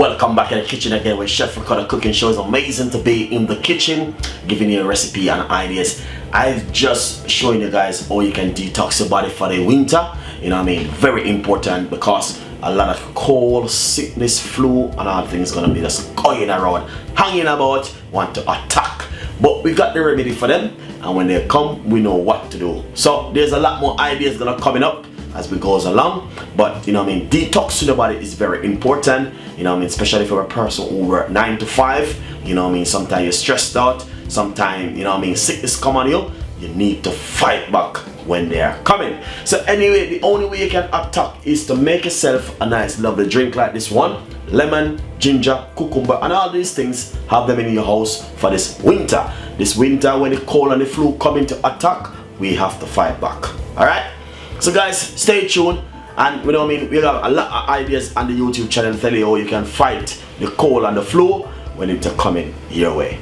Welcome back in the kitchen again with Chef Ricardo cooking show. It's amazing to be in the kitchen, giving you a recipe and ideas. I've just showing you guys how you can detox your body for the winter. You know what I mean? Very important because a lot of cold, sickness, flu, and all things gonna be just going around, hanging about, want to attack. But we got the remedy for them, and when they come, we know what to do. So there's a lot more ideas gonna coming up as we goes along, but you know what I mean, detoxing the body is very important, you know what I mean, especially for a person who work 9 to 5, you know what I mean, sometimes you're stressed out, sometimes, you know what I mean, sickness come on you, you need to fight back when they are coming. So anyway, the only way you can attack is to make yourself a nice lovely drink like this one, lemon, ginger, cucumber, and all these things, have them in your house for this winter. This winter, when the cold and the flu come into attack, we have to fight back. All right. So guys, stay tuned, and you know what I mean, we have a lot of ideas on the YouTube channel to tell you how you can fight the cold and the flu when it's coming your way.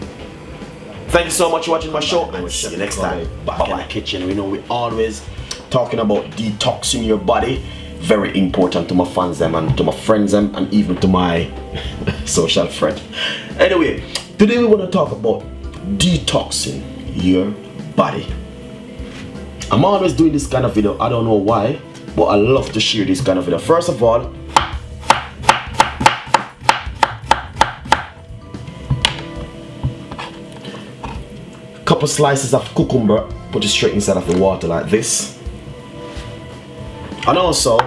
Thank you so much for watching my show, and we'll see you next time. Back in the kitchen, we know we always talking about detoxing your body. Very important to my fans them and to my friends them and even to my social friend. Anyway, today we want to talk about detoxing your body. I'm always doing this kind of video, I don't know why, but I love to share this kind of video. First of all, couple slices of cucumber, put it straight inside of the water like this. And also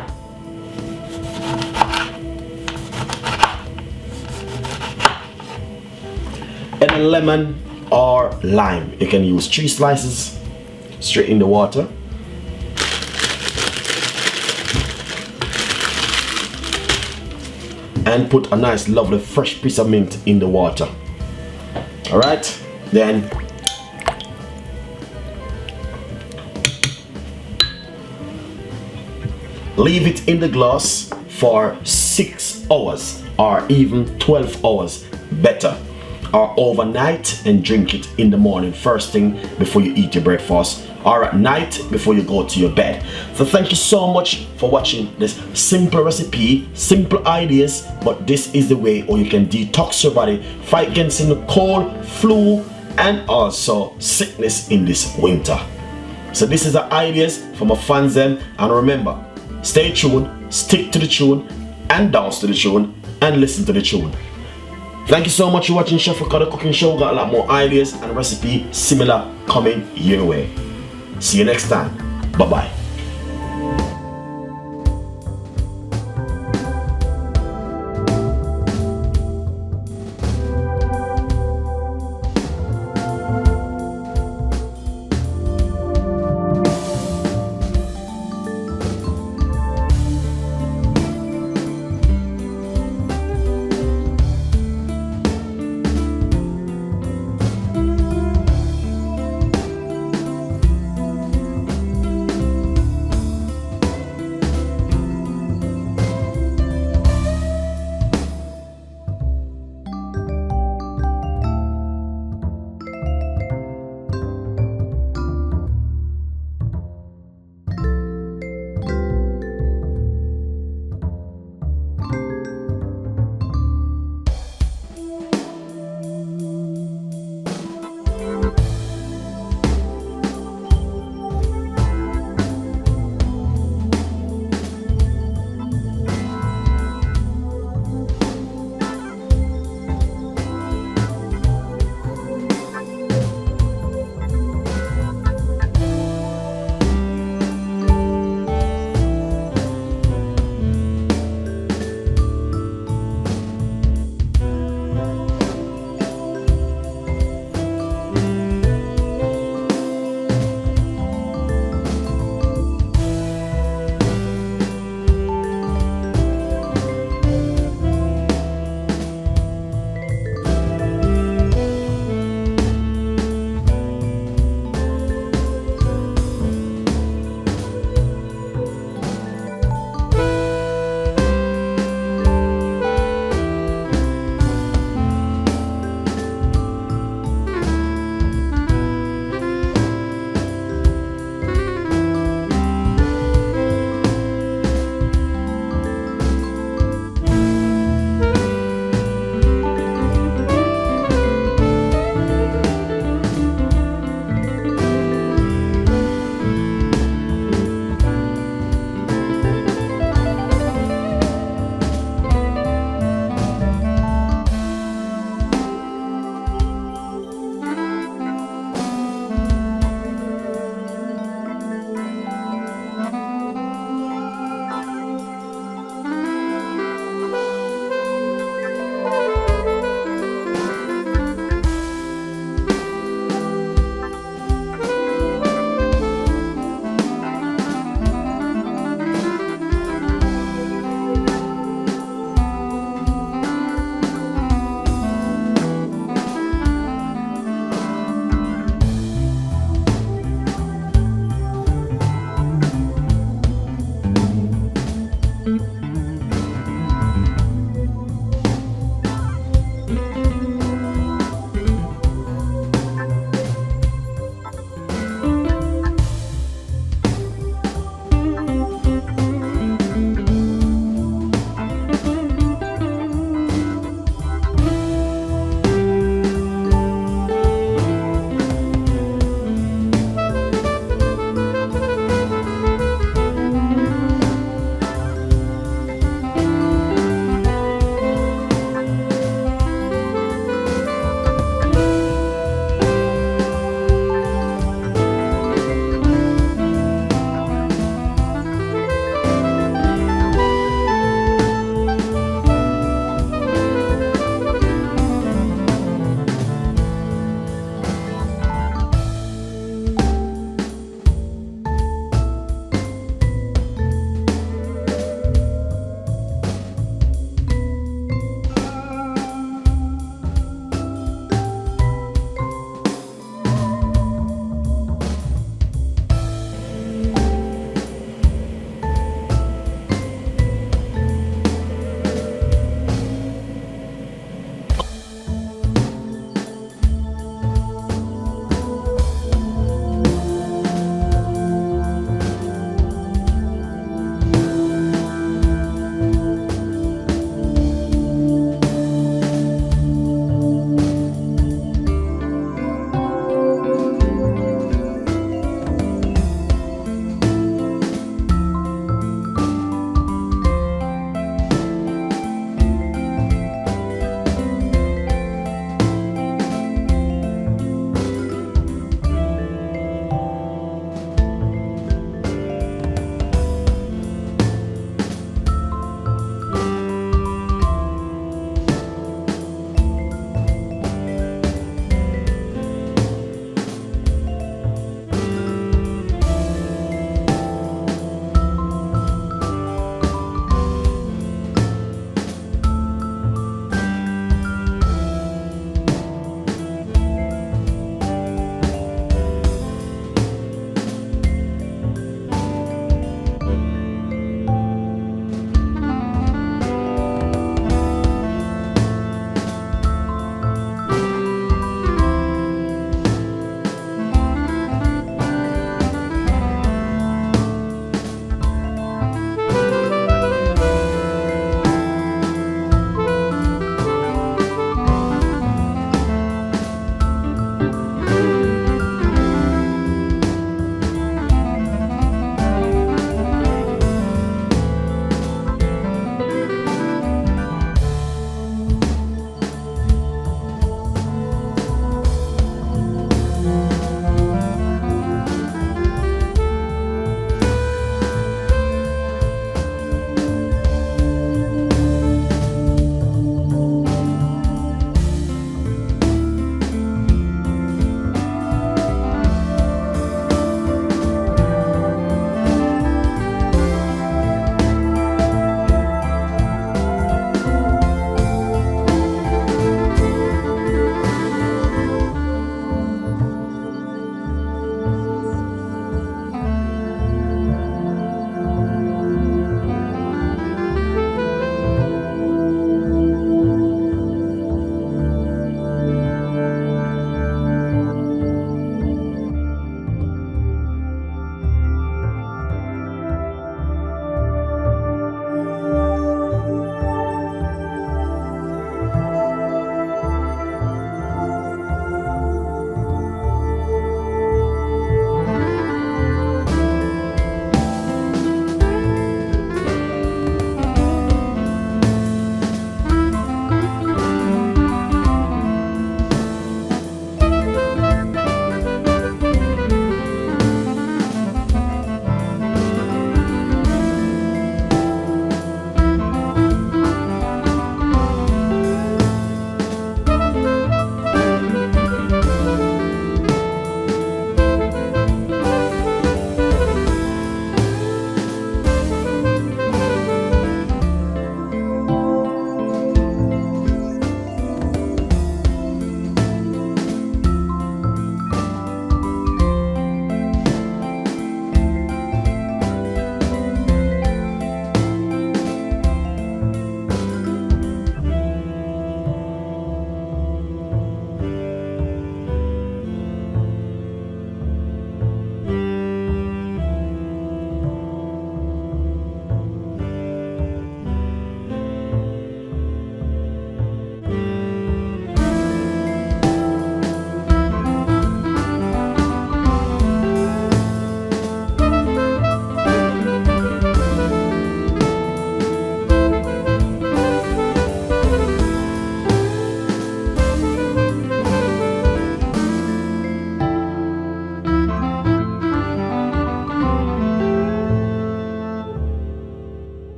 any lemon or lime, you can use 3 slices straight in the water. And put a nice lovely fresh piece of mint in the water. Alright, then leave it in the glass for 6 hours or even 12 hours better, or overnight, and drink it in the morning first thing before you eat your breakfast, or at night before you go to your bed. So thank you so much for watching this simple recipe, simple ideas, but this is the way how you can detox your body, fight against the cold, flu, and also sickness in this winter. So this is the ideas for my fans then, and remember, stay tuned, stick to the tune, and dance to the tune, and listen to the tune. Thank you so much for watching Chef Ricardo Cooking Show. Got a lot more ideas and recipe similar coming your way. See you next time. Bye bye.